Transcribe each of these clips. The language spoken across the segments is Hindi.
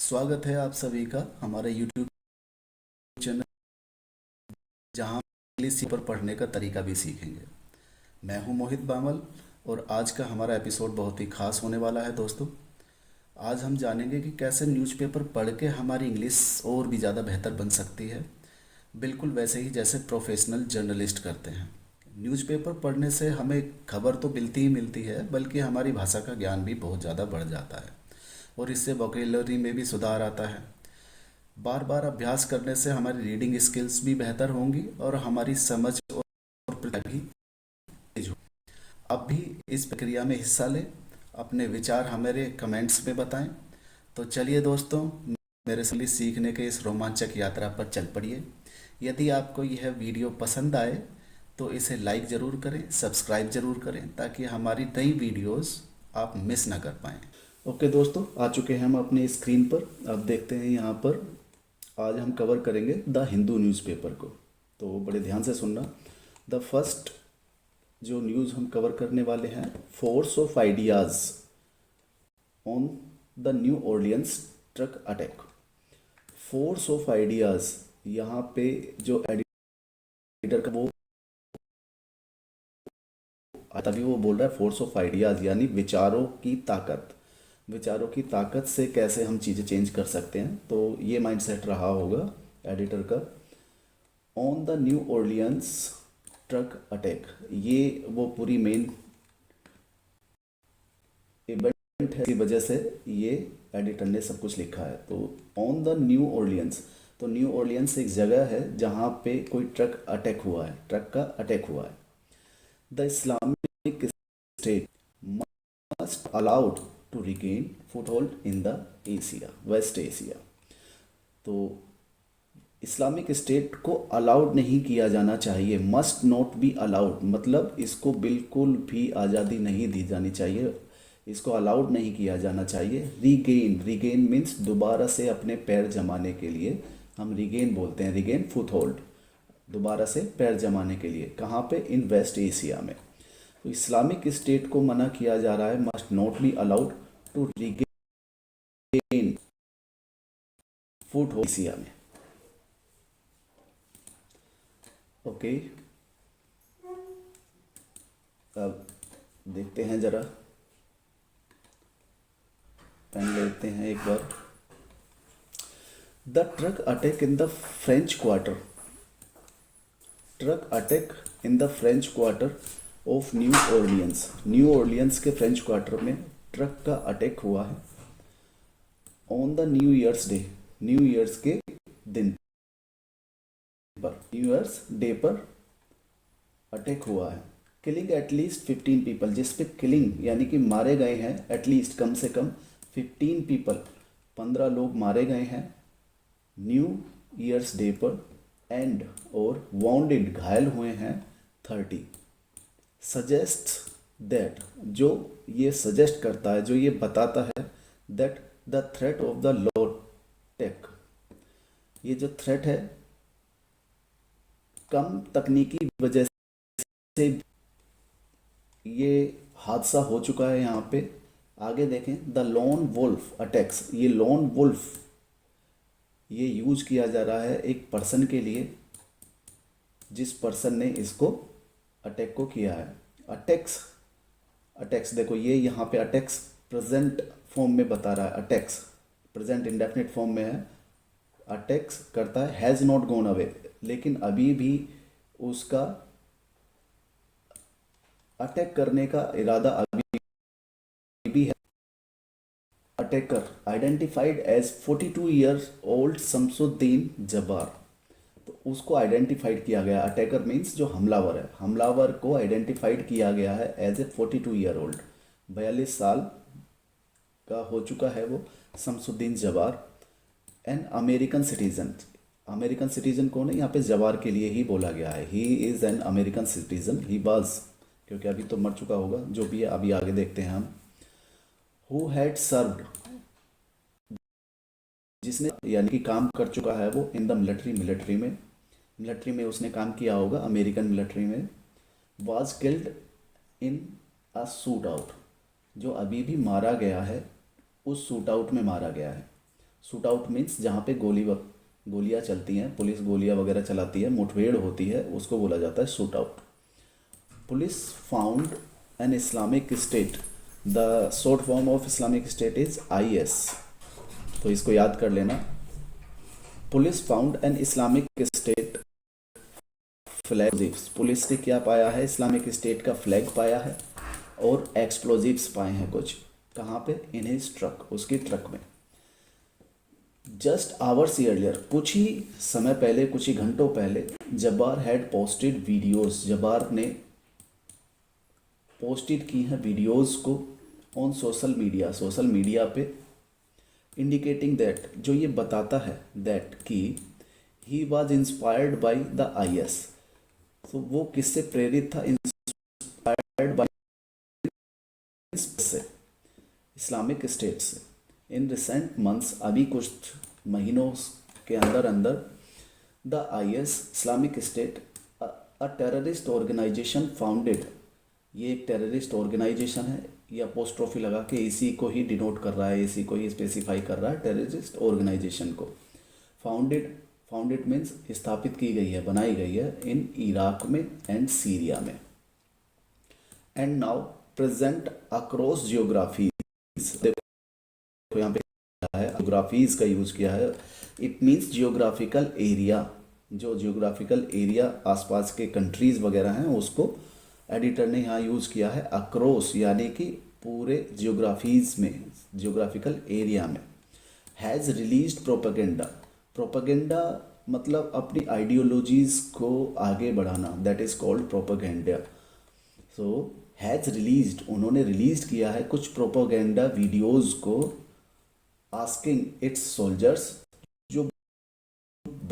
स्वागत है आप सभी का हमारे YouTube चैनल, जहां इंग्लिश पर पढ़ने का तरीका भी सीखेंगे। मैं हूं मोहित बामल और आज का हमारा एपिसोड बहुत ही खास होने वाला है दोस्तों। आज हम जानेंगे कि कैसे न्यूज़पेपर पढ़ के हमारी इंग्लिश और भी ज़्यादा बेहतर बन सकती है, बिल्कुल वैसे ही जैसे प्रोफेशनल जर्नलिस्ट करते हैं। न्यूज़पेपर पढ़ने से हमें खबर तो मिलती ही मिलती है, बल्कि हमारी भाषा का ज्ञान भी बहुत ज़्यादा बढ़ जाता है और इससे वोकेबलरी में भी सुधार आता है। बार बार अभ्यास करने से हमारी रीडिंग स्किल्स भी बेहतर होंगी और हमारी समझ और प्रतिभा भी तेज हो। आप भी इस प्रक्रिया में हिस्सा लें, अपने विचार हमारे कमेंट्स में बताएं। तो चलिए दोस्तों, मेरे साथ सीखने के इस रोमांचक यात्रा पर चल पड़िए। यदि आपको यह वीडियो पसंद आए तो इसे लाइक ज़रूर करें, सब्सक्राइब ज़रूर करें, ताकि हमारी नई वीडियोस आप मिस ना कर पाएँ। ओके दोस्तों, आ चुके हैं हम अपनी स्क्रीन पर। अब देखते हैं यहाँ पर आज हम कवर करेंगे द हिंदू न्यूज़पेपर को। तो बड़े ध्यान से सुनना। द फर्स्ट जो न्यूज़ हम कवर करने वाले हैं, force of ideas on the new Orleans truck attack. Force of ideas, यहाँ पे जो एडिटर का वो तभी वो बोल रहा है फोर्स ऑफ आइडियाज़, यानी विचारों की ताकत। विचारों की ताकत से कैसे हम चीज़ें चेंज कर सकते हैं, तो ये माइंडसेट रहा होगा एडिटर का। On the new Orleans truck attack, ये वो पूरी मेन इवेंट है, इसी वजह से ये एडिटर ने सब कुछ लिखा है। तो ऑन द न्यू ऑर्लियंस, तो न्यू ऑर्लियंस एक जगह है जहाँ पे कोई ट्रक अटैक हुआ है, ट्रक का अटैक हुआ है। The Islamic State must allowed to regain foothold in the Asia, West Asia. तो इस्लामिक स्टेट को अलाउड नहीं किया जाना चाहिए। मस्ट नॉट बी अलाउड मतलब इसको बिल्कुल भी आज़ादी नहीं दी जानी चाहिए, इसको अलाउड नहीं किया जाना चाहिए। रीगेन, रीगेन मीन्स दोबारा से अपने पैर जमाने के लिए हम रीगेन बोलते हैं। रीगेन फुट होल्ड, दोबारा से पैर जमाने के लिए। कहाँ पे? इन वेस्ट एशिया में। तो इस्लामिक स्टेट को मना किया जा रहा है, must not be allowed to regain foothold Asia में। ओके, अब देखते हैं जरा, पेन लेते हैं एक बार। The truck attack in the French Quarter, truck attack in the French Quarter of New Orleans. New Orleans के फ्रेंच क्वार्टर में ट्रक का अटैक हुआ है। On the New Year's Day, New Year's के दिन पर, न्यू ईयर्स डे पर अटैक हुआ है। किलिंग एटलीस्ट 15 पीपल, जिस पे किलिंग यानी कि मारे गए हैं, एटलीस्ट कम से कम 15 पीपल, 15 लोग मारे गए हैं न्यू ईयर्स डे पर। एंड और वाउंडेड, घायल हुए हैं 30। सजेस्ट दैट, जो ये सजेस्ट करता है, जो ये बताता है, that the threat of the low tech, ये जो थ्रेट है कम तकनीकी वजह से ये हादसा हो चुका है यहाँ पे। आगे देखें, द लोन वुल्फ अटैक्स, ये लोन वुल्फ ये यूज किया जा रहा है एक पर्सन के लिए, जिस पर्सन ने इसको अटैक को किया है। अटैक्स, अटैक्स देखो ये यहाँ पे अटैक्स प्रेजेंट फॉर्म में बता रहा है, अटैक्स प्रेजेंट इंडेफिनिट फॉर्म में है। अटैक्स करता है हैज़ नॉट गॉन अवे, लेकिन अभी भी उसका अटैक करने का इरादा अभी भी है। Attacker identified as 42 years old Shamsuddin Jabbar, तो उसको आइडेंटिफाइड किया गया। अटैकर मीन्स जो हमलावर है, हमलावर को आइडेंटिफाइड किया गया है एज ए 42 ईयर ओल्ड, 42 साल का हो चुका है वो Shamsuddin Jabbar. N American citizen, American citizen कौन है यहाँ पे? जवार के लिए ही बोला गया है। He is an American citizen, he was, क्योंकि अभी तो मर चुका होगा, जो भी है अभी आगे देखते हैं हम। हु हैड सर्व्ड, जिसने यानी कि काम कर चुका है वो, इन द मिलिट्री, मिलिट्री में, मिलिट्री में उसने काम किया होगा, अमेरिकन मिलिट्री में। Was killed in a shoot out, जो अभी भी मारा गया है, उस शूट आउट में मारा गया है। शूट आउट मीन्स जहाँ पे गोलियाँ चलती हैं, पुलिस गोलियाँ वगैरह चलाती है, मुठभेड़ होती है, उसको बोला जाता है shoot out. Police found an Islamic state, the short form of Islamic state is IS। तो इसको याद कर लेना। Police found an Islamic state flag, police ने क्या पाया है, इस्लामिक स्टेट का फ्लैग पाया है और एक्सप्लोजिव्स पाए हैं कुछ। कहाँ पे? इन हिज ट्रक, उसकी ट्रक में। जस्ट आवर्स अर्लियर, कुछ ही समय पहले, कुछ ही घंटों पहले, Jabbar had posted videos, Jabbar ने पोस्टेड की हैं वीडियोस को ऑन सोशल मीडिया पे, इंडिकेटिंग दैट, जो ये बताता है दैट कि he was inspired by the IS। तो वो किससे प्रेरित था? इंस्पायर्ड बाई से, इस्लामिक स्टेट से। इन रिसेंट मंथ्स, अभी कुछ महीनों के अंदर अंदर, the IS Islamic State a terrorist organisation founded, ये एक टेररिस्ट ऑर्गेनाइजेशन है, ये अपोस्ट्रोफी लगा के इसी को ही डिनोट कर रहा है, इसी को ही स्पेसिफाई कर रहा है, टेररिस्ट ऑर्गेनाइजेशन को। फाउंडेड, फाउंडेड मीन्स स्थापित की गई है, बनाई गई है, इन इराक में एंड सीरिया में। एंड नाउ प्रेजेंट अक्रॉस जियोग्राफीज, देखो यहाँ पे है जियोग्राफीज का यूज किया है। इट मीन्स जियोग्राफिकल एरिया, जो जियोग्राफिकल एरिया आसपास के कंट्रीज वगैरह हैं उसको एडिटर ने यहाँ यूज किया है अक्रॉस, यानी कि पूरे जियोग्राफीज में, जियोग्राफिकल एरिया में। हैज़ रिलीज्ड प्रोपेगेंडा, प्रोपेगेंडा मतलब अपनी आइडियोलॉजीज को आगे बढ़ाना, that is called propaganda. So has released, उन्होंने रिलीज किया है कुछ प्रोपेगेंडा वीडियोज को, आस्किंग इट्स सोल्जर्स, जो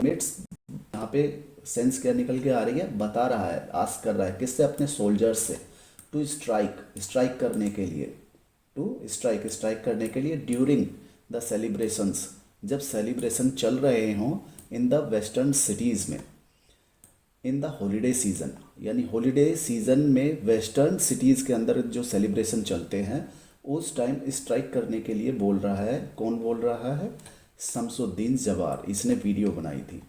मिट्स, यहाँ पे सेंस क्या निकल के आ रही है, बता रहा है, आस्क कर रहा है, किससे? अपने सोल्जर्स से। टू स्ट्राइक, स्ट्राइक करने के लिए, टू स्ट्राइक, स्ट्राइक करने के लिए, ड्यूरिंग द सेलिब्रेशंस, जब सेलिब्रेशन चल रहे हों, इन द वेस्टर्न सिटीज़ में, इन द हॉलीडे सीज़न, यानी हॉलीडे सीज़न में वेस्टर्न सिटीज़ के अंदर जो सेलिब्रेशन चलते हैं उस टाइम स्ट्राइक करने के लिए बोल रहा है। कौन बोल रहा है? शमसुद्दीन जब्बार, इसने वीडियो बनाई थी।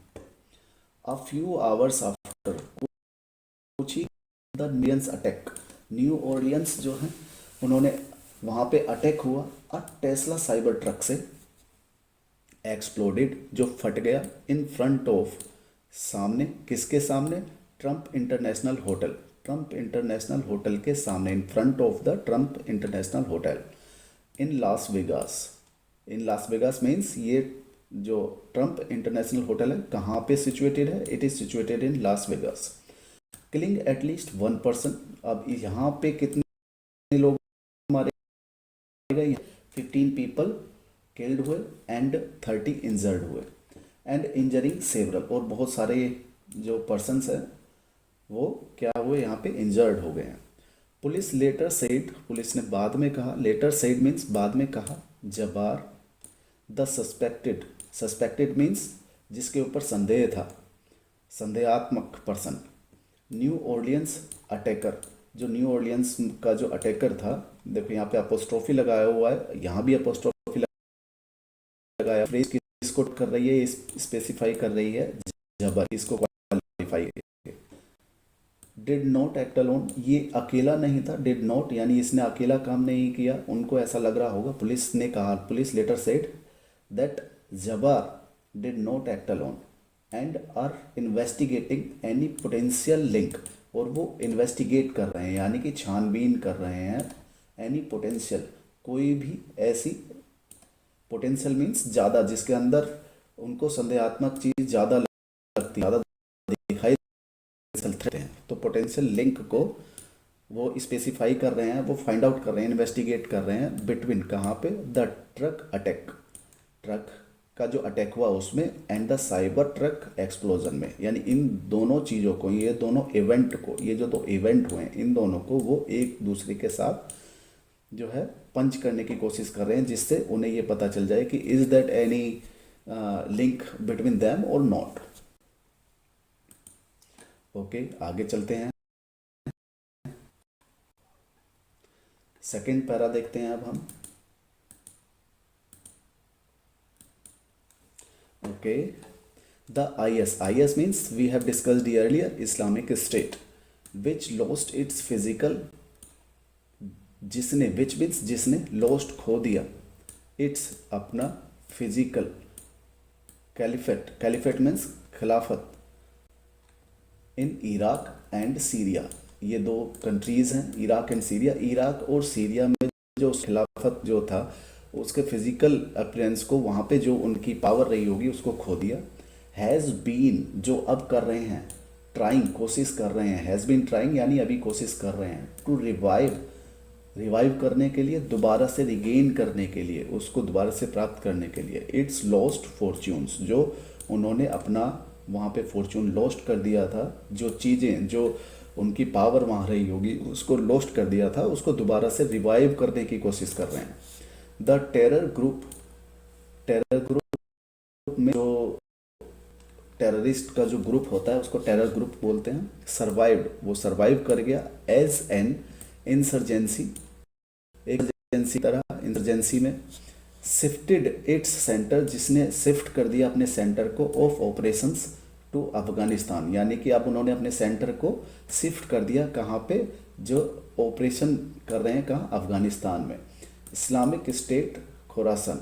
अ फ्यू आवर्स आफ्टर, कुछ ही, the millions attack, New Orleans जो है उन्होंने, वहाँ पे अटैक हुआ, अ टेस्ला साइबर ट्रक से, एक्सप्लोडेड, जो फट गया, इन फ्रंट ऑफ, सामने, किसके सामने? Trump International Hotel, Trump International Hotel के सामने, in front of the Trump International Hotel in Las Vegas. In Las Vegas means ये जो ट्रंप इंटरनेशनल होटल है कहाँ पे सिचुएटेड है? It is situated in Las Vegas. Killing at least 1 person, अब यहाँ पे कितने लोग मारे गए? 15 पीपल किल्ड हुए एंड 30 इंजर्ड हुए, एंड इंजरिंग सेवरल, और बहुत सारे जो पर्सनस हैं वो क्या हुए, यहाँ पे इंजर्ड हो गए हैं। पुलिस लेटर सेड, पुलिस ने बाद में कहा, लेटर सेड मीन्स बाद में कहा, जबार द सस्पेक्टेड, सस्पेक्टेड मीन्स जिसके ऊपर संदेह था, संदेहात्मक पर्सन, न्यू ऑर्लियंस अटैकर, जो न्यू ऑर्लियंस का जो अटैकर था, देखो यहाँ पे अपोस्ट्रोफी लगाया हुआ है, यहाँ भी अपोस्ट्रोफी लगाया, फ्रेज किसको कर रही है, स्पेसिफाई कर रही है, जबर, इसको qualify. Did not act alone, ये अकेला नहीं था, डिड नॉट यानी इसने अकेला काम नहीं किया, उनको ऐसा लग रहा होगा, पुलिस ने कहा, police later said that Jabbar did not act alone and are investigating any potential link, और वो इन्वेस्टिगेट कर रहे हैं यानी कि छानबीन कर रहे हैं, एनी पोटेंशियल, कोई भी ऐसी, पोटेंशियल मीन्स ज़्यादा, जिसके अंदर उनको संदेहात्मक चीज़ ज़्यादा लगती, ज़्यादा दिखाई चलते हैं, तो पोटेंशियल लिंक को वो स्पेसिफाई कर रहे हैं, वो फाइंड आउट कर रहे हैं, इन्वेस्टिगेट कर रहे हैं, बिटवीन, कहाँ पे? द ट्रक अटैक, ट्रक का जो अटैक हुआ उसमें, and the cyber truck explosion में, यानी इन दोनों चीज़ों को, ये दोनों इवेंट को, ये जो दो इवेंट हुए इन दोनों को वो एक दूसरे के साथ जो है पंच करने की कोशिश कर रहे हैं, जिससे उन्हें ये पता चल जाए कि is that any link between them और नॉट। ओके, आगे चलते हैं, सेकेंड पैरा देखते हैं अब हम। Okay, the IS means we have discussed earlier, Islamic State, which lost its physical, जिसने, which means जिसने, lost खो दिया, its अपना फिजिकल, कैलिफेट मीन्स खिलाफत, इन इराक एंड सीरिया, ये दो कंट्रीज़ हैं, इराक एंड सीरिया। इराक और सीरिया में जो खिलाफत जो था, उसके फिजिकल अपीयरेंस को, वहाँ पे जो उनकी पावर रही होगी उसको खो दिया। हैज़ बीन, जो अब कर रहे हैं, ट्राइंग, कोशिश कर रहे हैं, हैज़ बीन ट्राइंग यानी अभी कोशिश कर रहे हैं, टू रिवाइव करने के लिए, दोबारा से रिगेन करने के लिए, उसको दोबारा से प्राप्त करने के लिए, इट्स लॉस्ट फॉर्च्यून्स, जो उन्होंने अपना वहाँ पे फॉर्च्यून लॉस्ट कर दिया था, जो चीज़ें, जो उनकी पावर वहाँ रही होगी उसको लॉस्ट कर दिया था, उसको दोबारा से रिवाइव करने की कोशिश कर रहे हैं। द टेरर ग्रुप में जो टेररिस्ट का जो ग्रुप होता है उसको टेरर ग्रुप बोलते हैं। सर्वाइव्ड, वो सर्वाइव कर गया, एज एन इंसर्जेंसी, एक इंसर्जेंसी तरह, इंसर्जेंसी में। शिफ्टेड इट्स सेंटर, जिसने शिफ्ट कर दिया अपने सेंटर को, ऑफ ऑपरेशंस टू अफगानिस्तान, यानी कि अब उन्होंने अपने सेंटर को शिफ्ट कर दिया, कहाँ पे, जो ऑपरेशन कर रहे हैं, कहाँ, अफगानिस्तान में। इस्लामिक स्टेट खुरासान,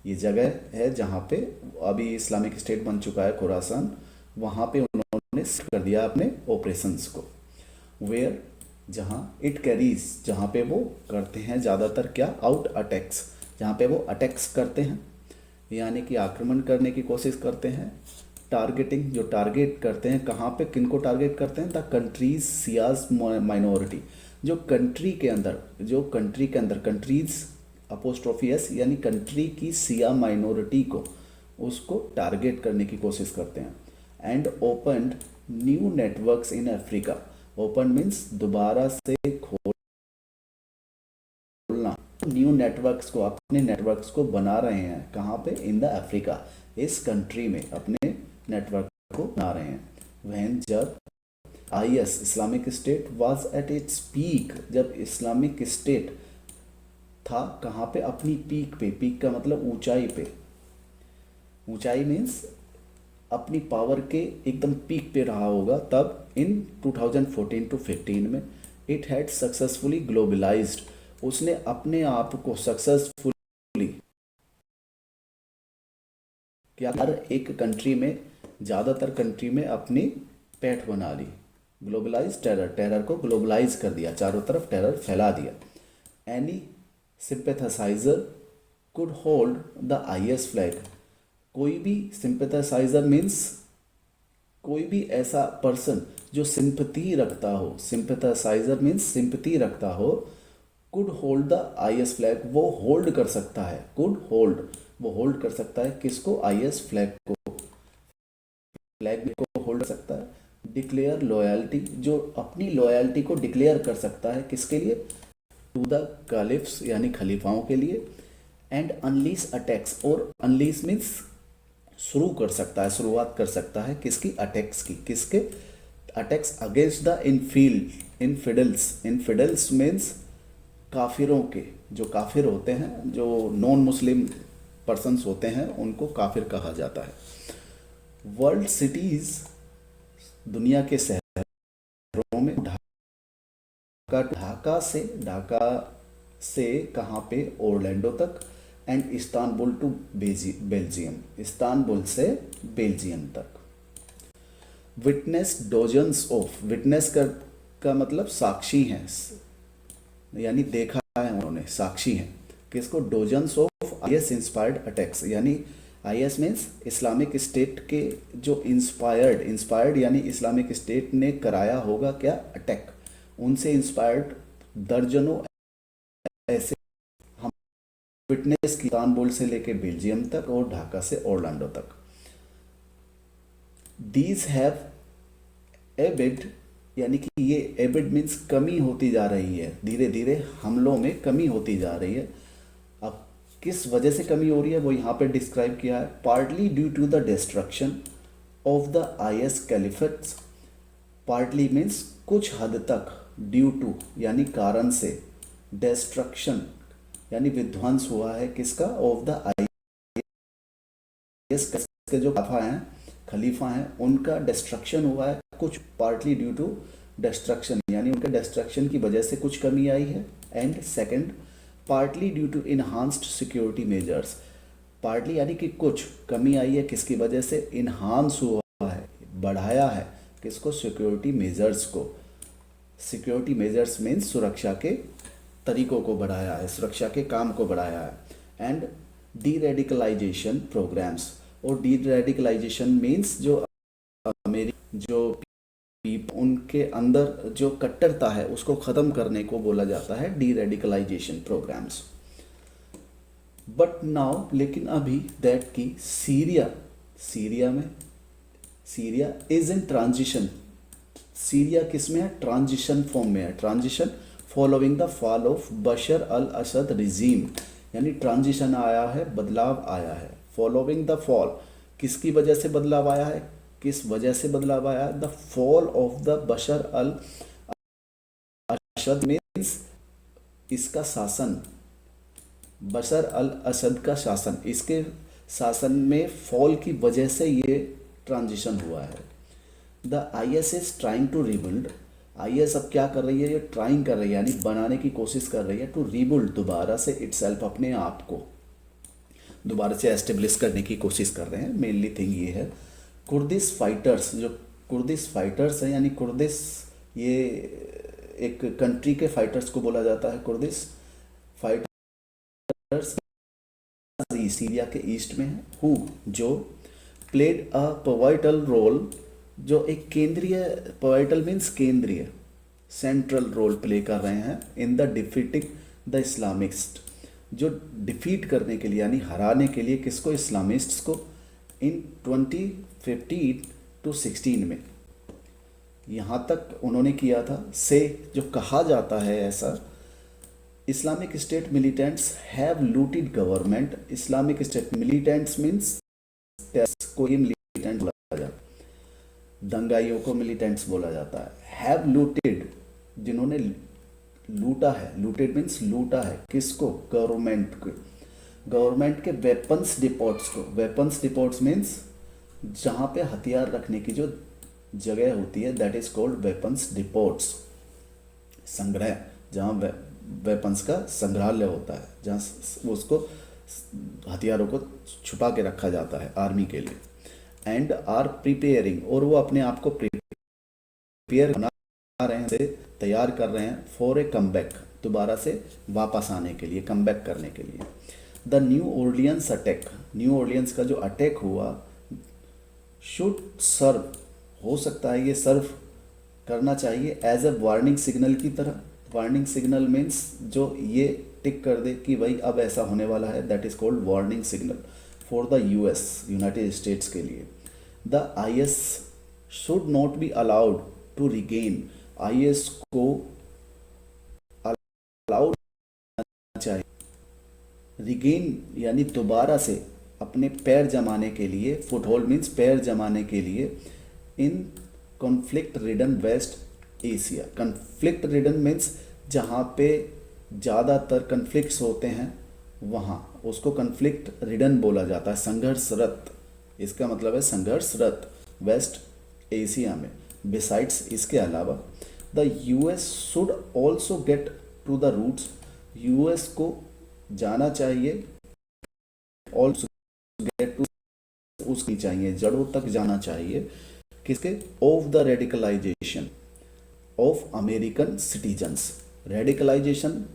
ये जगह है जहाँ पे अभी इस्लामिक स्टेट बन चुका है, खुरासान, वहाँ पे उन्होंने शिफ्ट कर दिया अपने ऑपरेशंस को। वेयर, जहाँ, इट कैरीज, जहाँ पे वो करते हैं ज़्यादातर क्या, आउट अटैक्स, जहाँ पे वो अटैक्स करते हैं, यानी कि आक्रमण करने की कोशिश करते हैं। टारगेटिंग, जो टारगेट करते हैं, कहाँ पे, किन को टारगेट करते हैं, द कंट्रीज सियाज माइनॉरिटी, जो कंट्री के अंदर कंट्रीज अपोस्ट्रोफी एस, यानी कंट्री की सिया माइनॉरिटी को, उसको टारगेट करने की कोशिश करते हैं। And opened new networks in Africa, open means दोबारा से खोलना, न्यू नेटवर्क्स को, अपने नेटवर्क्स को बना रहे हैं, कहाँ पे, इन द अफ्रीका, इस कंट्री में अपने नेटवर्क को बना रहे हैं। वह, जब IS Islamic state was at its peak, जब इस्लामिक स्टेट था कहाँ पे, अपनी पीक पे, पीक का मतलब ऊंचाई पे, ऊंचाई मीन्स अपनी पावर के एकदम पीक पे रहा होगा, तब इन 2014 to 15 में। इट हैड सक्सेसफुली ग्लोबलाइज्ड, उसने अपने आप को सक्सेसफुली क्या, हर एक कंट्री में, ज़्यादातर कंट्री में अपनी पैठ बना ली। ग्लोबलाइज टेरर को ग्लोबलाइज कर दिया, चारों तरफ टेरर फैला दिया। Any sympathizer could hold the IS flag, कोई भी सिंपैथसाइजर मीन्स कोई भी ऐसा पर्सन जो सिंपैथी रखता हो, सिंपैथसाइजर मीन्स सिंपैथी रखता हो, could hold the IS flag, वो होल्ड कर सकता है, कुड होल्ड, वो होल्ड कर सकता है, किसको, IS फ्लैग को, फ्लैग को होल्ड कर सकता है। डिक्लेयर लॉयल्टी, जो अपनी लॉयल्टी को डिक्लेयर कर सकता है, किसके लिए, टू द कालिफ्स, यानी खलीफाओं के लिए। एंड अनलीस अटैक्स, और अनलीस मीन्स शुरू कर सकता है, शुरुआत कर सकता है, किसकी, अटैक्स की, किसके, attacks against the infidels means काफिरों के, जो काफिर होते हैं, जो नॉन मुस्लिम पर्सन्स होते हैं, उनको काफिर कहा जाता है। वर्ल्ड सिटीज, दुनिया के शहरों में, ढाका से कहाँ पे, ओरलैंडो तक। And Istanbul to Belgium, Istanbul से बेल्जियम तक। विटनेस डोजन्स ऑफ, विटनेस का मतलब साक्षी हैं, यानी देखा है उन्होंने, साक्षी हैं, किसको, dozens of IS inspired attacks, यानी IS मीन्स इस्लामिक स्टेट के जो इंस्पायर्ड यानी इस्लामिक स्टेट ने कराया होगा क्या, अटैक, उनसे इंस्पायर्ड दर्जनों ऐसे हम विटनेस की, इस्तांबुल से लेके बेल्जियम तक और ढाका से ओरलैंडो तक। दीज हैव एबिड, यानी कि ये एबिड मीन्स कमी होती जा रही है, धीरे धीरे हमलों में कमी होती जा रही है। अब किस वजह से कमी हो रही है वो यहाँ पे डिस्क्राइब किया है। Partly due to the destruction of the IS caliphates, partly means कुछ हद तक, ड्यू टू यानी कारण से, डिस्ट्रक्शन यानी विध्वंस हुआ है, किसका, ऑफ द IS इसके जो खलीफा हैं उनका डिस्ट्रक्शन हुआ है, कुछ पार्टली ड्यू टू डिस्ट्रक्शन, यानी उनके डिस्ट्रक्शन की वजह से कुछ कमी आई है। And second, partly due to enhanced security measures. Partly यानी कि कुछ कमी आई है, किसकी वजह से? इन्हांस हुआ है, बढ़ाया है किसको? सिक्योरिटी मेजर्स को। सिक्योरिटी मेजर्स मीन्स सुरक्षा के तरीकों को बढ़ाया है, सुरक्षा के काम को बढ़ाया है। एंड डी रेडिकलाइजेशन प्रोग्राम्स, और डी रेडिकलाइजेशन मीन्स जो उनके अंदर जो कट्टरता है उसको ख़त्म करने को बोला जाता है deradicalisation programmes. But now, लेकिन अभी दैट की Syria is in transition. Syria किस में है? ट्रांजिशन फॉर्म में है। Transition following the fall of Bashar al Assad regime, यानी ट्रांजिशन आया है, बदलाव आया है। फॉलोइंग द फॉल, किसकी वजह से बदलाव आया है? किस वजह से बदलाव आया? The fall of the Bashar al Assad means इसका शासन, बशर अल असद का शासन, इसके शासन में फॉल की वजह से ये ट्रांजिशन हुआ है। The IS is trying to rebuild. IS अब क्या कर रही है? ये ट्राइंग कर रही है, यानी बनाने की कोशिश कर रही है, टू रिबिल्ड, दोबारा से इटसेल्फ, अपने आप को दोबारा से एस्टेब्लिश करने की कोशिश कर रहे हैं। मेनली थिंग ये है, कुर्दिश फाइटर्स, जो कुर्दिश फाइटर्स हैं, यानी कुर्दिश ये एक कंट्री के फाइटर्स को बोला जाता है, कुर्दिश फाइटर्स सीरिया के ईस्ट में है, हु जो प्लेड अ पिवटल रोल, जो एक केंद्रीय, पिवटल मीन्स केंद्रीय, सेंट्रल रोल प्ले कर रहे हैं in the defeating the Islamist, जो डिफीट करने के लिए यानी हराने के लिए किसको? इस्लामिस्ट्स को, इन 2015 to 16 में। यहाँ तक उन्होंने किया था से, जो कहा जाता है ऐसा, Islamic state militants have looted government. Islamic state militants means को ही मिलिटेंट बोला जाता है, दंगाइयों को मिलिटेंट्स बोला जाता है। हैव लूटेड, जिन्होंने लूटा है, लूटेड मीन्स लूटा है, किसको? गवर्नमेंट के वेपन्स डिपोट्स को। वेपन्स डिपोट्स मीन्स जहाँ पे हथियार रखने की जो जगह होती है, दैट इज कॉल्ड वेपन्स डिपोट्स। संग्रह, जहाँ वेपन्स का संग्रहालय होता है, जहाँ उसको हथियारों को छुपा के रखा जाता है आर्मी के लिए। एंड आर प्रिपेयरिंग, और वो अपने आप को प्रिपेयर बना रहे हैं, तैयार कर रहे हैं, फॉर ए कमबैक, दोबारा से वापस आने के लिए, कमबैक करने के लिए। The new Orleans attack, New Orleans का जो अटैक हुआ, शुड सर्व, हो सकता है ये सर्व करना चाहिए एज अ वार्निंग सिग्नल की तरह। वार्निंग सिग्नल मीन्स जो ये टिक कर दे कि भाई अब ऐसा होने वाला है, that is called warning signal for the US, United States के लिए। The IS should not be allowed to regain, IS को अलाउड चाहिए रिगेन, यानी दोबारा से अपने पैर जमाने के लिए, फुटहोल्ड मीन्स पैर जमाने के लिए, in conflict ridden West Asia. Conflict ridden means जहाँ पे ज़्यादातर कन्फ्लिक्ट्स होते हैं वहाँ, उसको कॉन्फ्लिक्ट रिडन बोला जाता है, संघर्षरत, इसका मतलब है संघर्षरत वेस्ट एशिया में। बिसाइड्स, इसके अलावा, the US should also get to the roots, US को जाना चाहिए, ऑल्सो गेट टू, उसकी चाहिए, जड़ों तक जाना चाहिए, किसके? Of the radicalisation of American citizens. Radicalisation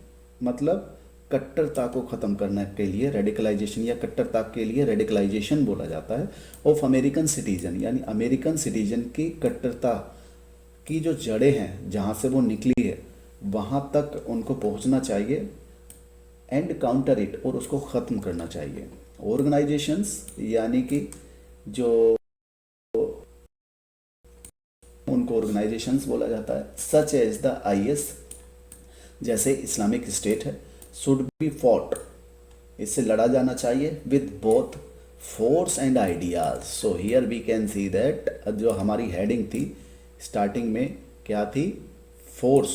मतलब कट्टरता को ख़त्म करने के लिए रेडिकलाइजेशन, या कट्टरता के लिए रेडिकलाइजेशन बोला जाता है, ऑफ अमेरिकन सिटीजन, यानी अमेरिकन सिटीजन की कट्टरता की जो जड़ें हैं, जहाँ से वो निकली है, वहाँ तक उनको पहुँचना चाहिए। एंड काउंटर इट, और उसको ख़त्म करना चाहिए। ऑर्गेनाइजेशंस, यानी कि जो उनको ऑर्गेनाइजेशंस बोला जाता है, सच एज द IS, जैसे इस्लामिक स्टेट है, शुड बी फॉट, इससे लड़ा जाना चाहिए, with both force and ideas. So here we can see that, जो हमारी हेडिंग थी स्टार्टिंग में क्या थी? फोर्स।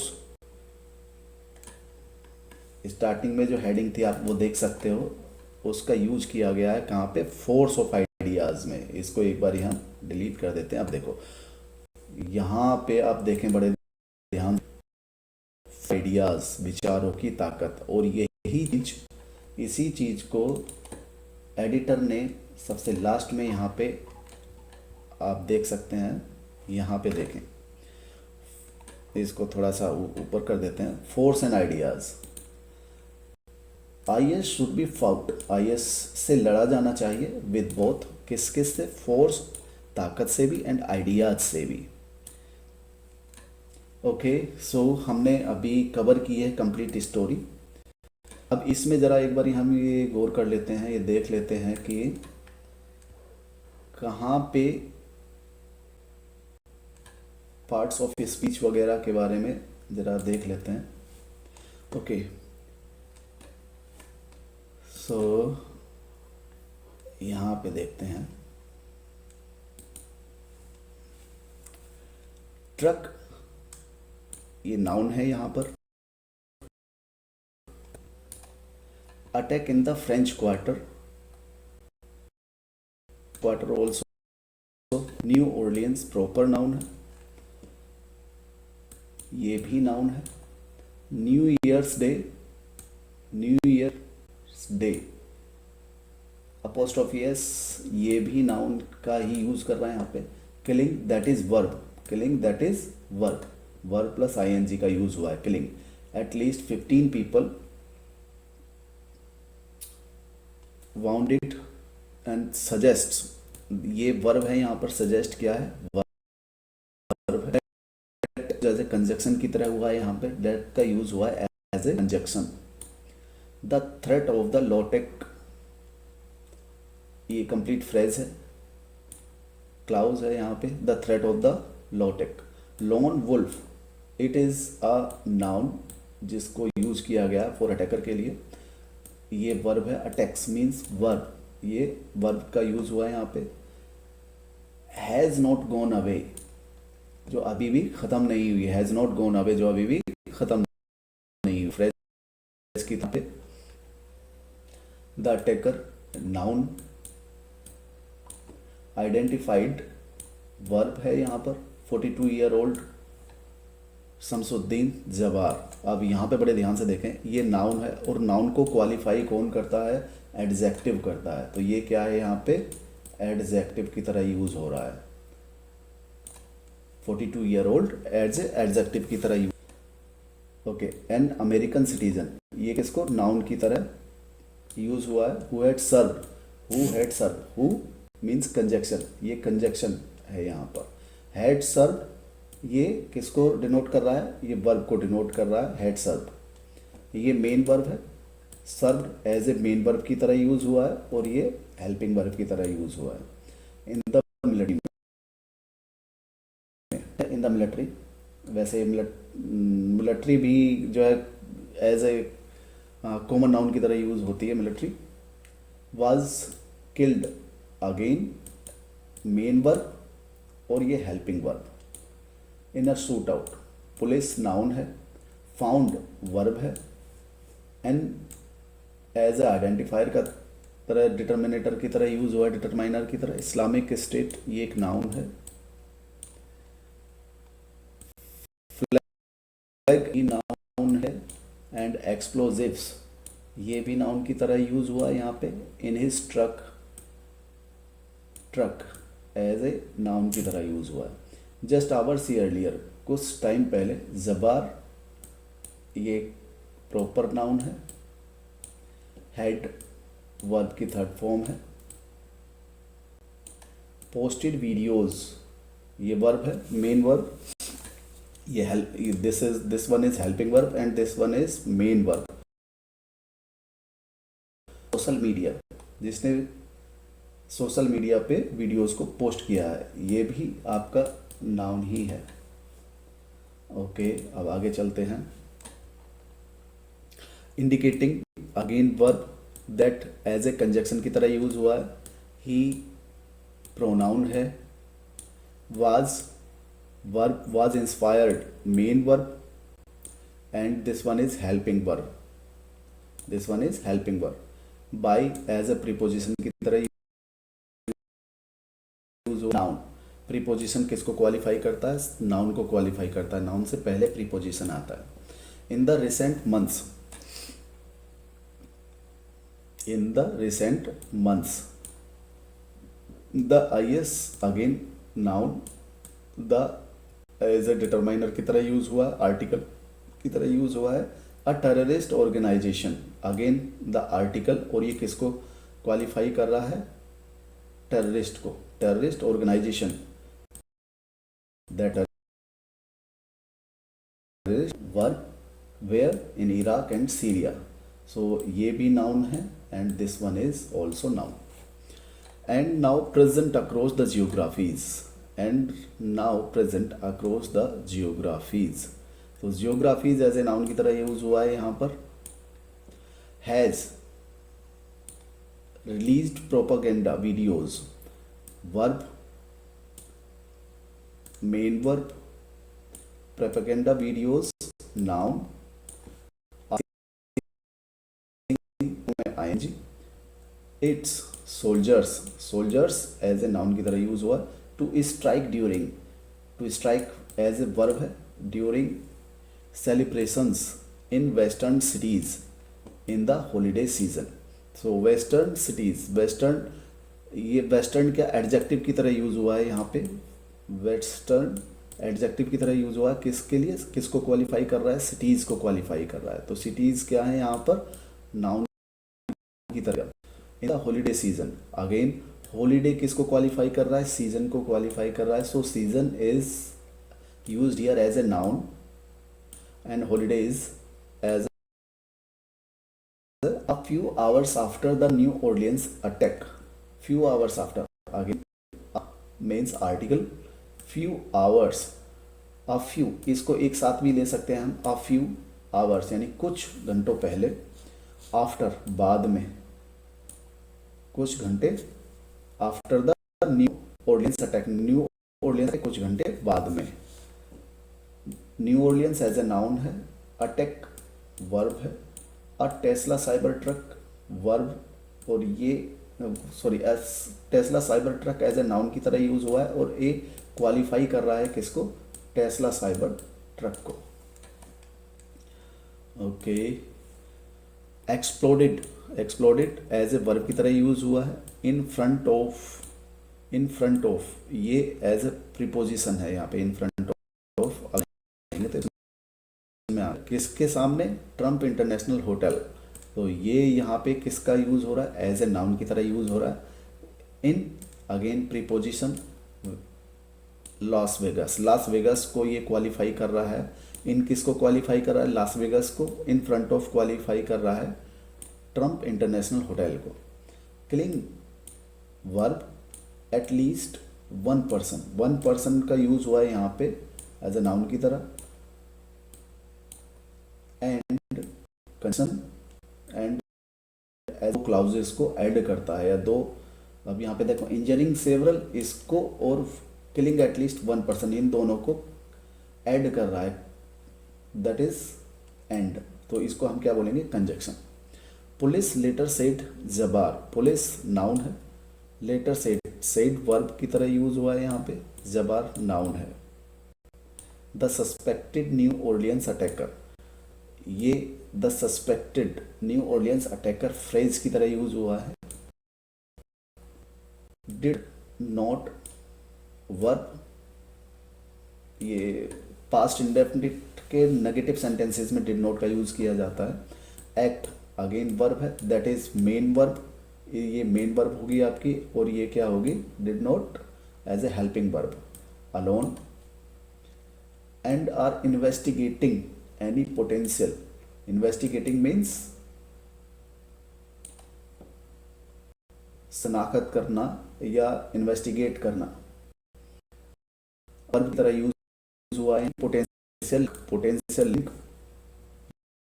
स्टार्टिंग में जो हेडिंग थी आप वो देख सकते हो, उसका यूज किया गया है कहाँ पे? फोर्स ऑफ आइडिया आइडियाज़ में। इसको एक बार हम डिलीट कर देते हैं। अब देखो यहाँ पे आप देखें बड़े ध्यान, आइडियाज़, विचारों की ताकत। और यही चीज, इसी चीज को एडिटर ने सबसे लास्ट में यहाँ पे आप देख सकते हैं। यहाँ पे देखें, इसको थोड़ा सा ऊपर कर देते हैं। Force and ideas, IS should be fought, IS से लड़ा जाना चाहिए विद बोथ, किस किस से, फोर्स ताकत से भी एंड आइडियाज से भी। ओके, सो हमने अभी कवर की है कंप्लीट स्टोरी। अब इसमें ज़रा एक बार हम ये गौर कर लेते हैं, ये देख लेते हैं कि कहाँ पे पार्ट्स ऑफ स्पीच वगैरह के बारे में ज़रा देख लेते हैं। ओके, सो यहाँ पे देखते हैं ट्रक, ये नाउन है यहाँ पर। Attack in the French quarter, quarter also new Orleans proper noun है, ये भी नाउन है। New Year's Day, New Year's day apostrophe S, ये भी नाउन का ही यूज कर रहा है यहाँ पे। Killing that is verb, killing that is verb, verb plus ING का यूज हुआ है। Killing at least 15 people wounded and suggest, ये वर्ब है यहाँ पर। सजेस्ट क्या है, वर्ब है। एज ए कंजक्शन की तरह हुआ है यहाँ पे, डेट का यूज हुआ है as a conjunction. The threat of the लॉटेक, ये कंप्लीट फ्रेज है, क्लाउज है यहाँ पे। द थ्रेट ऑफ द लॉटेक। Lone wolf, it is a noun जिसको यूज किया गया फॉर अटैकर के लिए। ये वर्ब है, अटैक्स मीन्स वर्ब, ये वर्ब का यूज हुआ है यहाँ पे। हैज नॉट गॉन अवे, जो अभी भी खत्म नहीं हुई, हैज नॉट गॉन अवे जो अभी भी खत्म नहीं हुई, फ्रेज की तरह। The attacker noun, identified verb है यहाँ पर। 42 ईयर ओल्ड शमसुद्दीन जवार। अब यहाँ पे बड़े ध्यान से देखें, ये नाउन है और नाउन को क्वालिफाई कौन करता है, एडजेक्टिव करता है। तो ये क्या है यहाँ पे, एडजेक्टिव की तरह यूज हो रहा है। 42 year old as a adjective की तरह use. Okay, an American citizen, ये किसको, नाउन की तरह यूज हुआ है। Who had serve, who had serve, who means conjunction, ये कंजक्शन है यहाँ पर। हैड सर्व, ये किसको डिनोट कर रहा है, ये वर्ब को डिनोट कर रहा है, हैड सर्व। ये मेन वर्ब है, serve as a main verb की तरह यूज हुआ है, और ये हेल्पिंग वर्ब की तरह यूज हुआ है। In the military, in the military, वैसे मिलिट्री भी जो है एज ए कॉमन नाउन की तरह यूज होती है military. Was killed, again main verb और ये हेल्पिंग वर्ब। इन अ शूट आउट, पुलिस नाउन है, फाउंड वर्ब है, एंड एज ए आइडेंटिफायर का तरह डिटर्मिनेटर की तरह यूज हुआ है, डिटरमाइनर की तरह। इस्लामिक स्टेट, ये एक नाउन है। फ्लैग नाउन है, एंड एक्सप्लोजिव्स, ये भी नाउन की तरह यूज हुआ है यहाँ पे। In his truck, truck as a noun की तरह यूज हुआ है। जस्ट आवर्स अर्लियर, कुछ टाइम पहले। जबार, ये प्रॉपर नाउन है। हेड वर्ब की थर्ड फॉर्म है। पोस्टेड वीडियोज, ये वर्ब है, मेन वर्ब। ये help, this one is helping verb and this one is main verb. Social media, जिसने सोशल मीडिया पे वीडियोस को पोस्ट किया है, ये भी आपका नाउन ही है। ओके, अब आगे चलते हैं। Indicating, again verb that as a conjunction की तरह यूज हुआ है। ही प्रोनाउन है। Was, verb was inspired, main verb, and this one is helping verb, this one is helping verb. By as a preposition की तरह प्रीपोजिशन किसको क्वालिफाई करता है? नाउन को क्वालिफाई करता है। नाउन से पहले प्रीपोजिशन आता है। In the recent months, in the recent months, the IS again noun, the as a determiner की तरह यूज हुआ है, आर्टिकल की तरह यूज हुआ है। A terrorist organisation, again the article, और ये किसको क्वालिफाई कर रहा है? टेररिस्ट को। Terrorist organisation, that work where in Iraq and Syria. So ये भी नाउन है and this one is also noun. And now present across the geographies, and now present across the geographies. तो जियोग्राफीज एज ए नाउन की तरह यूज हुआ है यहाँ पर। Has released propaganda videos, verb, main verb, propaganda videos noun, ING. It's soldiers, soldiers as a noun की तरह यूज हुआ। To strike during, to strike as a verb है, during celebrations in western cities in the holiday season. So western cities, western, ये वेस्टर्न क्या एडजेक्टिव की तरह यूज हुआ है यहाँ पे। वेस्टर्न एडजेक्टिव की तरह यूज हुआ है किसके लिए? किसको क्वालिफाई कर रहा है? सिटीज को क्वालिफाई कर रहा है। तो सिटीज क्या है यहाँ पर? नाउन की तरह। In the holiday season, again holiday किसको क्वालिफाई कर रहा है? सीजन को क्वालिफाई कर रहा है। So season is used here as a noun and holiday is as a few hours after the New Orleans attack. Few hours after, again means article, few hours, a few, इसको एक साथ भी ले सकते हैं हम। a few hours यानी कुछ घंटों पहले, after बाद में, कुछ घंटे, after the New Orleans attack, New Orleans से कुछ घंटे बाद में। New Orleans as a noun है, अटैक वर्ब है, a Tesla Cybertruck verb, और ये sorry as Tesla Cybertruck as a noun की तरह यूज हुआ है, और ए क्वालिफाई कर रहा है किसको? टेस्ला साइबर ट्रक को। Okay, exploded, exploded as a verb की तरह यूज हुआ है। In front of, in front of ये एज ए प्रीपोजिशन है यहाँ पे। इन फ्रंट ऑफ किसके सामने? Trump International Hotel. तो ये यहाँ पे किसका यूज हो रहा है? एज ए नाउन की तरह यूज हो रहा है। In again preposition Las Vegas, Las Vegas को ये क्वालिफाई कर रहा है। इन किसको क्वालिफाई कर रहा है? लॉस वेगस को। इन फ्रंट ऑफ क्वालिफाई कर रहा है ट्रम्प इंटरनेशनल होटल को। Killing verb at least one person, one person का यूज हुआ है यहाँ पे एज ए नाउन की तरह। एंड कंसन एंड एज क्लाउजेस को ऐड करता है, या दो। अब यहाँ पे देखो, इंजरिंग सेवरल इसको और किलिंग एटलीस्ट वन पर्सन, इन दोनों को ऐड कर रहा है, दैट इज एंड। तो इसको हम क्या बोलेंगे? कंजक्शन। पुलिस लेटर सेड जबार, पुलिस नाउन है, लेटर सेड, सेड वर्ब की तरह यूज हुआ है यहाँ पे, जबार नाउन है। The suspected New Orleans attacker, ये the suspected New Orleans attacker phrase की तरह यूज हुआ है। डिड नॉट वर्ब, ये पास्ट इंडेफिनिट के नेगेटिव सेंटेंसेस में डिड नॉट का यूज किया जाता है। एक्ट अगेन वर्ब है, दैट इज मेन वर्ब, ये मेन वर्ब होगी आपकी, और ये क्या होगी? Did not as a helping verb. Alone and are investigating any potential, investigating means शनाख्त करना या इन्वेस्टिगेट करना, वर्ब की तरह यूज हुआ है। Potential, potential link,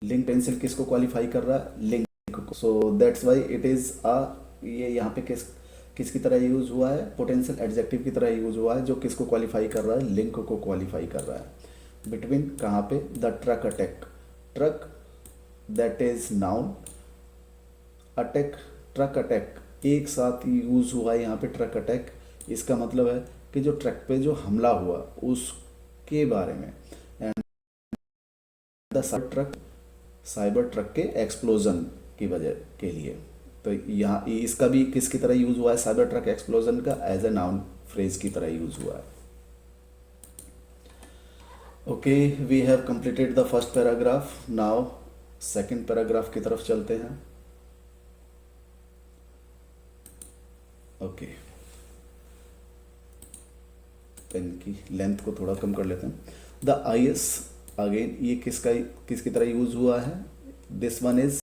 link pencil किसको क्वालिफाई कर रहा है? लिंक को। So that's why it is अ, ये यहाँ पे किसकी तरह यूज हुआ है? पोटेंशियल एडजेक्टिव की तरह यूज हुआ है, जो किसको क्वालिफाई कर रहा है? लिंक को क्वालिफाई कर रहा है। बिटवीन कहाँ पे? The truck attack, truck that is noun, attack, truck attack एक साथ यूज हुआ है यहाँ पे। ट्रक अटैक इसका मतलब है कि जो ट्रक पे जो हमला हुआ उसके बारे में। एंड द साइबर ट्रक के एक्सप्लोजन की वजह के लिए। तो यहाँ इसका भी किसकी तरह यूज़ हुआ है, साइबर ट्रक एक्सप्लोजन का एज ए नाउन फ्रेज की तरह यूज़ हुआ है। Okay, we have completed the first paragraph. Now second paragraph की तरफ चलते हैं। ओके, पेन की लेंथ को थोड़ा कम कर लेते हैं। द आई एस, अगेन ये किसकी तरह यूज हुआ है, दिस वन इज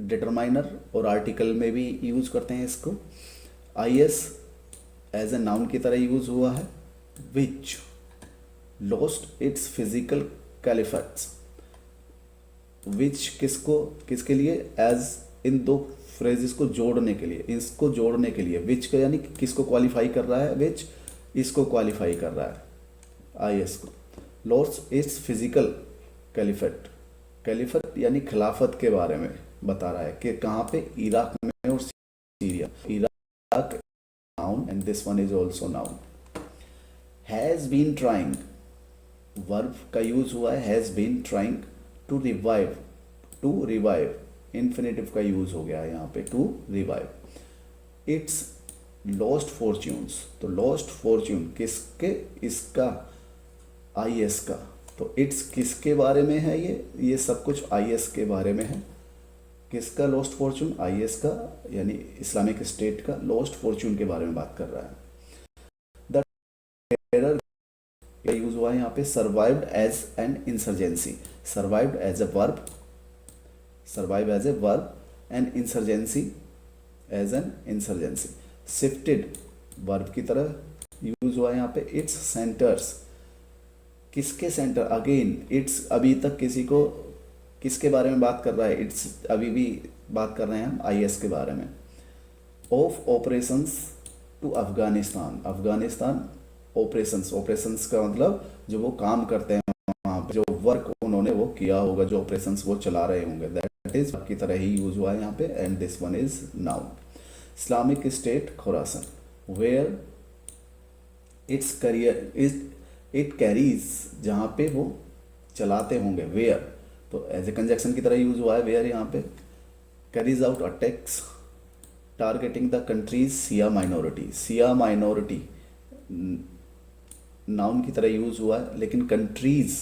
डिटरमाइनर और आर्टिकल में भी यूज करते हैं इसको। I S as a noun की तरह यूज हुआ है। Which lost its physical caliphates, which किसके लिए, एज इन दो फ्रेजेस को जोड़ने के लिए, इसको जोड़ने के लिए। विच का यानी किसको क्वालिफाई कर रहा है, विच इसको क्वालिफाई कर रहा है आई एस को। लॉस्ट इट्स फिजिकल कैलिफैक्ट, कैलिफैक्ट यानी खिलाफत के बारे में बता रहा है कि कहाँ पे, इराक में और Syria. Iraq noun and this one is also noun. Has been trying, verb का यूज हुआ है has been trying. To revive, to revive infinitive का यूज हो गया है यहाँ पे, to revive. Its lost fortunes, तो लॉस्ट फॉर्च्यून किसके, इसका आई एस का। तो इट्स किसके बारे में है, ये सब कुछ आई एस के बारे में है। किसका लॉस्ट फॉर्च्यून, आई एस का, यानी इस्लामिक स्टेट का लॉस्ट फॉर्च्यून के बारे में बात कर रहा है। द टेरर का यूज हुआ है यहाँ पे, survived as an insurgency. Survived as a verb, survive as a verb, and insurgency as an insurgency. Shifted verb की तरह यूज हुआ है यहाँ पे। इट्स सेंटर्स, किसके सेंटर, अगेन इट्स अभी तक किसके बारे में बात कर रहा है, इट्स अभी भी बात कर रहे हैं हम आई एस के बारे में। Of operations to Afghanistan, Afghanistan operations, operations का मतलब जो वो काम करते हैं वहाँ पे, जो वर्क उन्होंने वो किया होगा, जो ऑपरेशंस वो चला रहे होंगे, दैट इज की तरह ही यूज हुआ है यहाँ पे। And this one is noun. Islamic State Khorasan, where its career is, it carries, जहाँ पे वो चलाते होंगे, वेयर, तो एज ए कंजक्शन की तरह यूज हुआ है वेयर यहाँ पे। Carries out attacks targeting the countries Siya minority, Siya minority noun की तरह यूज हुआ है, लेकिन कंट्रीज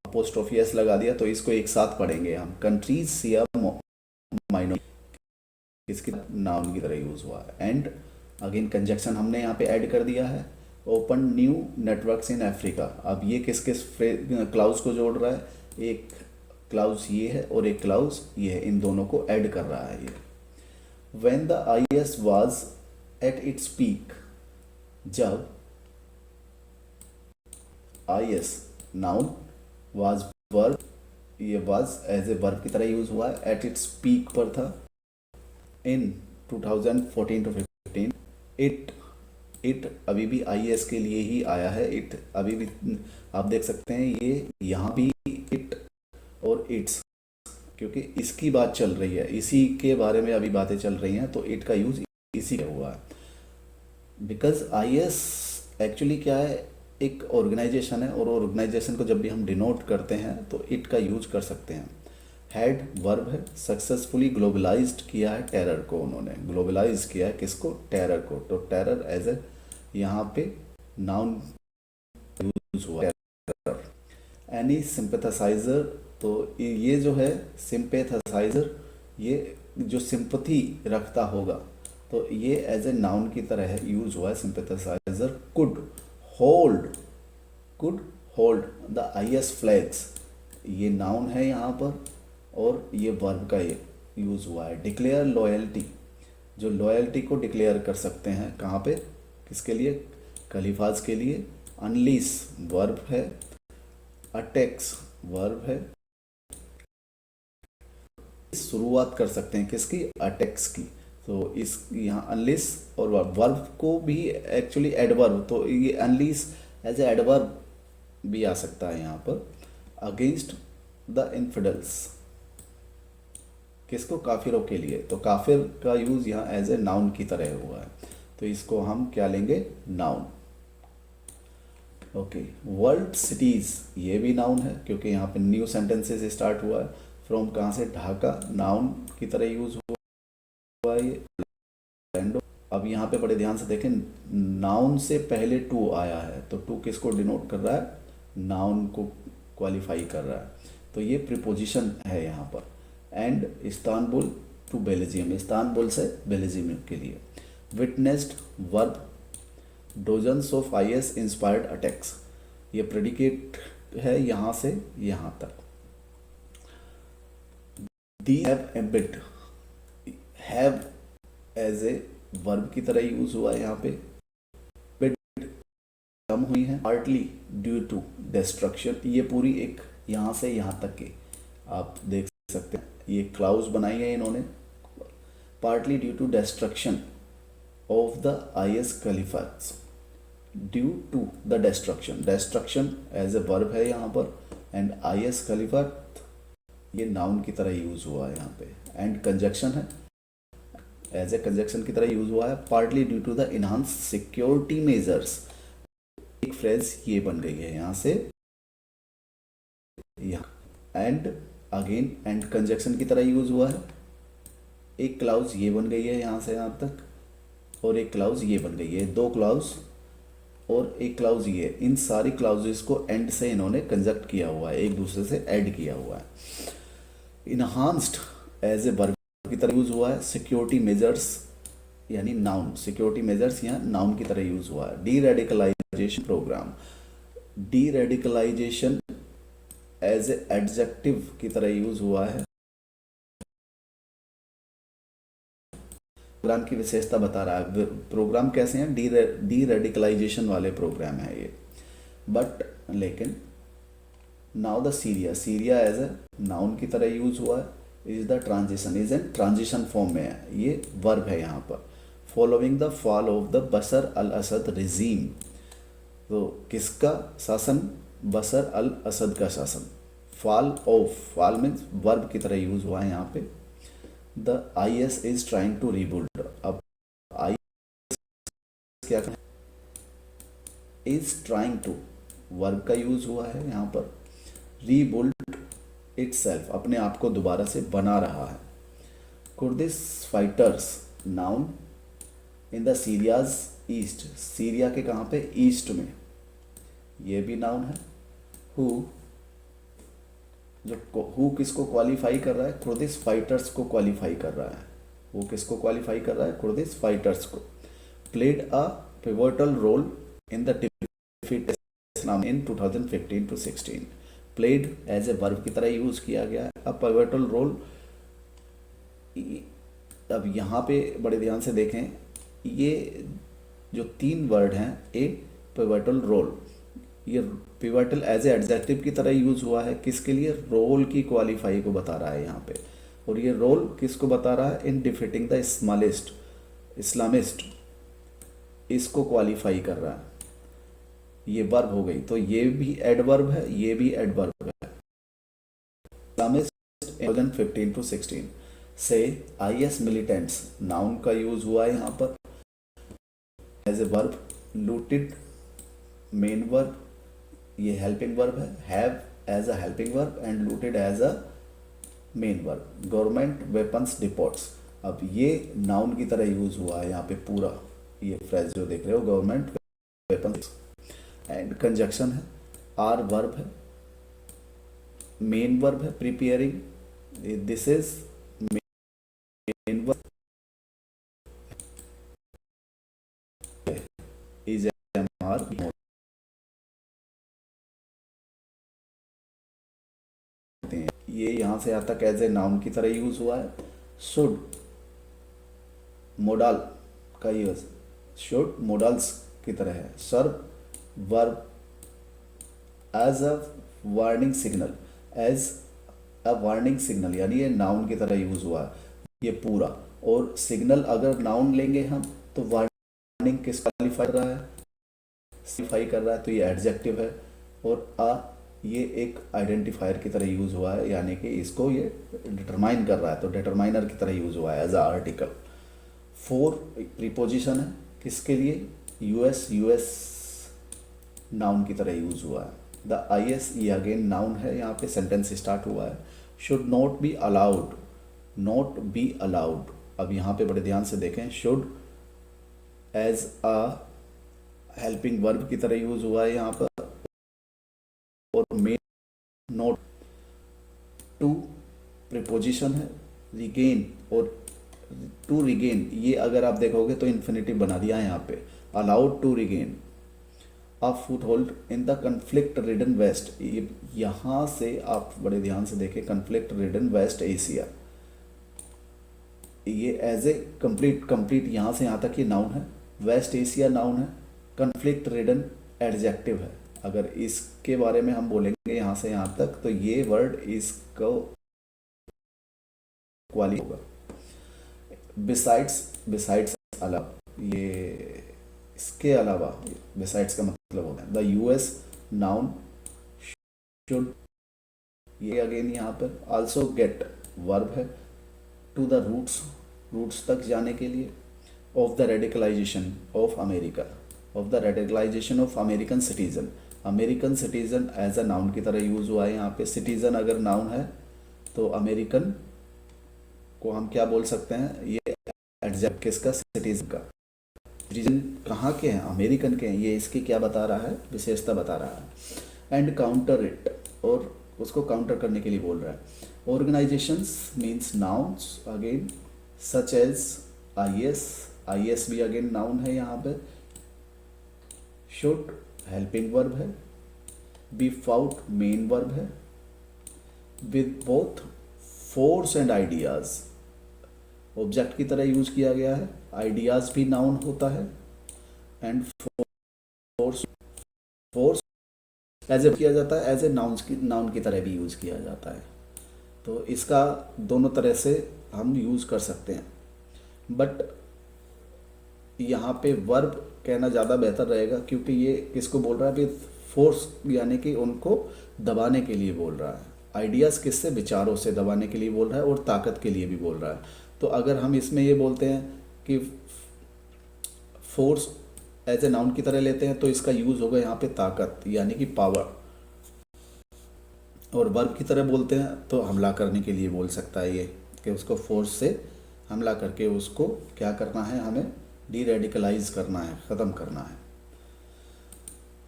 अपोस्ट्रोफी एस लगा दिया तो इसको एक साथ पढ़ेंगे हम। कंट्रीज सिया माइनॉरिटी किसकी, नाउन की तरह यूज हुआ है। एंड अगेन कंजक्शन हमने यहाँ पे ऐड कर दिया है। Open new networks in Africa, अब ये किस क्लाउज को जोड़ रहा है, एक क्लाउज ये है और एक क्लाउज ये है, इन दोनों को ऐड कर रहा है ये। When the IS was at its peak, जब आईएस नाउन, वाज वर्ब, ये वाज एज ए वर्ब की तरह यूज हुआ है, एट इट्स पीक पर था इन 2014 to 15। इट अभी भी आईएस के लिए ही आया है। इट अभी भी आप देख सकते हैं, ये यहाँ भी इट और इट्स, क्योंकि इसकी बात चल रही है, इसी के बारे में अभी बातें चल रही हैं, तो इट का यूज इसी का हुआ है। बिकॉज आईएस एक्चुअली क्या है, एक ऑर्गेनाइजेशन है, और ऑर्गेनाइजेशन को जब भी हम डिनोट करते हैं तो इट का यूज कर सकते हैं। हैड वर्ब है, सक्सेसफुली ग्लोबलाइज्ड किया है टेरर को, उन्होंने ग्लोबलाइज किया है किसको, टेरर को। तो टेरर एज ए यहाँ पे नाउन यूज हुआ है, टेरर। एनी सिंपैथाइजर, तो ये जो है सिंपैथाइजर, ये जो सिंपथी रखता होगा, तो ये एज ए नाउन की तरह है यूज हुआ है sympathiser. Could hold the IS flags, ये नाउन है यहाँ पर, और ये वर्ब का ये यूज हुआ है। डिक्लेयर लॉयल्टी, जो लॉयल्टी को डिक्लेयर कर सकते हैं, कहाँ पे, किसके लिए, खलीफाज के लिए। अनलीस वर्ब है, अटैक्स वर्ब है, शुरुआत कर सकते हैं किसकी, अटैक्स की। तो इस यहाँ अनलीस और वर्ब को भी एक्चुअली एडवर्ब, तो ये अनलीस एज ए एडवर्ब भी आ सकता है यहाँ पर। अगेंस्ट द इनफिडल्स, किसको, काफिरों के लिए, तो काफिर का यूज यहाँ एज ए नाउन की तरह हुआ है। तो इसको हम क्या लेंगे, नाउन। ओके, वर्ल्ड सिटीज़, ये भी नाउन है क्योंकि यहाँ पे न्यू सेंटेंसेस स्टार्ट हुआ है। फ्रॉम कहाँ से, ढाका, नाउन की तरह यूज हुआ है ये। अब यहाँ पे बड़े ध्यान से देखें, नाउन से पहले टू आया है, तो टू किसको डिनोट कर रहा है, नाउन को क्वालिफाई कर रहा है, तो ये प्रीपोजिशन है यहाँ पर। And Istanbul to Belgium, Istanbul से बेल्जियम के लिए। Witnessed, verb, dozens of IS inspired attacks, ये प्रेडिकेट है यहाँ से यहाँ तक। They have ambit, have as a verb की तरह यूज हुआ है यहाँ पे। बिट कम हुई है, पार्टली ड्यू टू डिस्ट्रक्शन, ये पूरी एक यहाँ से यहाँ तक के आप देख सकते हैं, ये क्लाउज बनाई है इन्होंने। Partly due to destruction of the IS caliphates, due to the destruction, destruction as a verb है यहाँ पर। एंड आईएस खलीफात ये नाउन की तरह यूज हुआ है यहाँ पे। एंड कंजक्शन है, एज ए कंजक्शन की तरह यूज हुआ है। Partly due to the enhance security measures, एक फ्रेज ये बन गई है यहाँ से यहाँ। एंड अगेन एंड कंजक्शन की तरह यूज हुआ है। एक क्लाउज ये बन गई है यहाँ से यहाँ तक, और एक क्लाउज ये बन गई है, दो क्लाउज और एक क्लाउज ये। इन सारी क्लाउजेस को एंड से इन्होंने कंजक्ट किया हुआ है, एक दूसरे से ऐड किया हुआ है। इनहांस्ड एज ए वर्ब की तरह यूज हुआ है। सिक्योरिटी मेजर्स यानी नाउन, सिक्योरिटी मेजर्स यहाँ नाउन की तरह यूज हुआ है। Deradicalisation programme, deradicalisation as a adjective की तरह यूज हुआ है। प्रोग्राम की विशेषता बता रहा है, प्रोग्राम कैसे हैं, डी रेडिकलाइजेशन वाले प्रोग्राम है ये। बट लेकिन now the Syria, Syria as a noun की तरह यूज हुआ है। Is the transition, is an transition form में है, ये वर्ब है यहाँ पर। Following the fall of the Bashar al Assad regime, तो किसका शासन, बशर अल असद का शासन। Fall of, fall means verb की तरह यूज हुआ है यहाँ पे। The IS is trying to rebuild, अब आईएस क्या कर, इज ट्राइंग टू, वर्ब का यूज हुआ है यहाँ पर। रीबिल्ड इटसेल्फ, अपने आप को दोबारा से बना रहा है। Kurdish fighters, noun, in the Syria's east, Syria के कहाँ पे, ईस्ट में, ये भी नाउन है। हु, जो हु किसको क्वालिफाई कर रहा है, कुर्दिश फाइटर्स को क्वालिफाई कर रहा है। वो किसको क्वालिफाई कर रहा है, कुर्दिश फाइटर्स को। Played a pivotal role in the defeat Islam in 2015 to 16, played as a verb की तरह यूज किया गया है। अब पिवोटल रोल, अब यहाँ पे बड़े ध्यान से देखें, ये जो तीन वर्ड हैं, ए पिवोटल रोल, ये पिवोटल एज ए एडजेक्टिव की तरह यूज हुआ है। किसके लिए, रोल की क्वालिफाई को बता रहा है यहाँ पे। और ये रोल किसको बता रहा है, इन डिफीटिंग द इस्लामिस्ट, इसको क्वालिफाई कर रहा है। ये वर्ब हो गई, तो ये भी एडवर्ब है, ये भी एडवर्ब है। इस्लामिस्ट 2015 to 16 से आईएस मिलिटेंट्स, नाउन का यूज हुआ है यहाँ पर as a verb. Looted main verb, ये हेल्पिंग वर्ब है। Have as a helping verb and looted as a main verb. Government weapons depots, अब ये नाउन की तरह यूज हुआ है यहाँ पे पूरा, ये फ्रेज जो देख रहे हो, गवर्नमेंट वेपन्स। एंड कंजक्शन है, आर वर्ब है, मेन वर्ब है preparing, this is main verb, is MR, ये यहां से यहां तक एज ए नाउन की तरह यूज हुआ है। शुड, मोडाल का यूज, शुड मोडाल्स की तरह है। Serve verb as a warning signal, as a warning signal, यानी ये नाउन की तरह यूज हुआ है ये पूरा। और सिग्नल अगर नाउन लेंगे हम, तो वार्निंग किस क्वालिफाई कर रहा है, क्वालिफाई कर रहा है, तो ये एडजेक्टिव है। और अ, ये एक आइडेंटिफायर की तरह यूज हुआ है, यानी कि इसको ये डिटरमाइन कर रहा है, तो डिटरमाइनर की तरह यूज हुआ है as a article. For preposition है, किसके लिए? यूएस, यूएस नाउन की तरह यूज़ हुआ है। द आईएस, ये अगेन नाउन है, यहाँ पे सेंटेंस स्टार्ट हुआ है। Should not be allowed, not be allowed, अब यहाँ पे बड़े ध्यान से देखें, should as a helping verb की तरह यूज़ हुआ है यहाँ पर, और मे नॉट टू प्रीपोजिशन है, रिगेन, और टू रिगेन ये अगर आप देखोगे तो इन्फिनिटिव बना दिया है यहाँ पे, allowed to regain a foothold in the conflict ridden West, यहाँ से आप बड़े ध्यान से देखें, कन्फ्लिक्ट रिडन वेस्ट एशिया, ये एज ए कंप्लीट यहाँ से यहाँ तक ये नाउन है, वेस्ट एशिया नाउन है, कन्फ्लिक्ट रिडन एडजेक्टिव है। अगर इसके बारे में हम बोलेंगे यहाँ से यहाँ तक तो ये वर्ड इसको क्वाली होगा। बिसाइड्स अलावा, ये इसके अलावा, बिसाइड्स का मतलब होगा द यूएस नाउन शुड, ये अगेन यहाँ पर आल्सो गेट वर्ब है, टू द रूट्स तक जाने के लिए, of the radicalisation of America, of the radicalisation of American citizen, American citizen as a noun की तरह यूज हुआ है यहाँ पे। सिटीजन अगर नाउन है तो अमेरिकन को हम क्या बोल सकते हैं, ये एडजेक्टिव किसका? सिटीजन का। सिटीजन कहाँ के हैं? अमेरिकन के हैं, ये इसकी क्या बता रहा है? विशेषता बता रहा है। एंड काउंटर इट, और उसको काउंटर करने के लिए बोल रहा है। Organisations means nouns again, such as IS भी अगेन नाउन है यहाँ पे। शुड हेल्पिंग वर्ब है, बी फाउट मेन वर्ब है, with both force and ideas object की तरह यूज किया गया है। आइडियाज भी नाउन होता है, एंड फोर्स एज ए किया जाता है, एज ए नाउन की तरह भी यूज किया जाता है। तो इसका दोनों तरह से हम यूज कर सकते हैं, बट यहाँ पे वर्ब कहना ज़्यादा बेहतर रहेगा, क्योंकि ये किसको बोल रहा है? विद फोर्स, यानी कि उनको दबाने के लिए बोल रहा है। आइडियाज़ किससे? विचारों से दबाने के लिए बोल रहा है, और ताकत के लिए भी बोल रहा है। तो अगर हम इसमें ये बोलते हैं कि फोर्स एज ए नाउन की तरह लेते हैं तो इसका यूज़ होगा यहाँ पे ताकत, यानी कि पावर। और वर्ब की तरह बोलते हैं तो हमला करने के लिए बोल सकता है ये, कि उसको फोर्स से हमला करके उसको क्या करना है, हमें डी रेडिकलाइज करना है, ख़त्म करना है।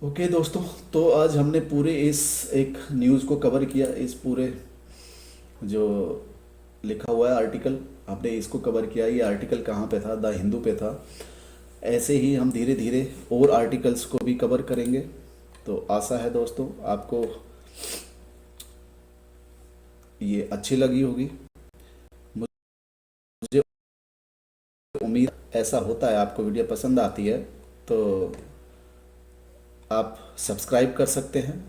ओके दोस्तों, तो आज हमने पूरे इस एक न्यूज़ को कवर किया, इस पूरे जो लिखा हुआ है आर्टिकल, हमने इसको कवर किया। ये आर्टिकल कहाँ पे था? द हिंदू पे था। ऐसे ही हम धीरे धीरे और आर्टिकल्स को भी कवर करेंगे। तो आशा है दोस्तों आपको ये अच्छी लगी होगी। मुझे उम्मीद ऐसा होता है, आपको वीडियो पसंद आती है तो आप सब्सक्राइब कर सकते हैं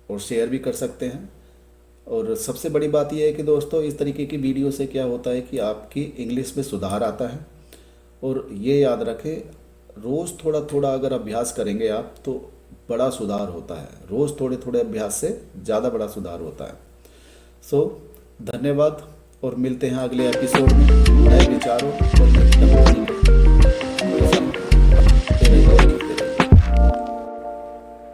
और शेयर भी कर सकते हैं। और सबसे बड़ी बात यह है कि दोस्तों इस तरीके की वीडियो से क्या होता है कि आपकी इंग्लिश में सुधार आता है। और ये याद रखें, रोज़ थोड़ा थोड़ा अगर अभ्यास करेंगे आप तो बड़ा सुधार होता है। रोज़ थोड़े थोड़े अभ्यास से ज़्यादा बड़ा सुधार होता है। सो धन्यवाद, और मिलते हैं अगले एपिसोड में नए विचारों और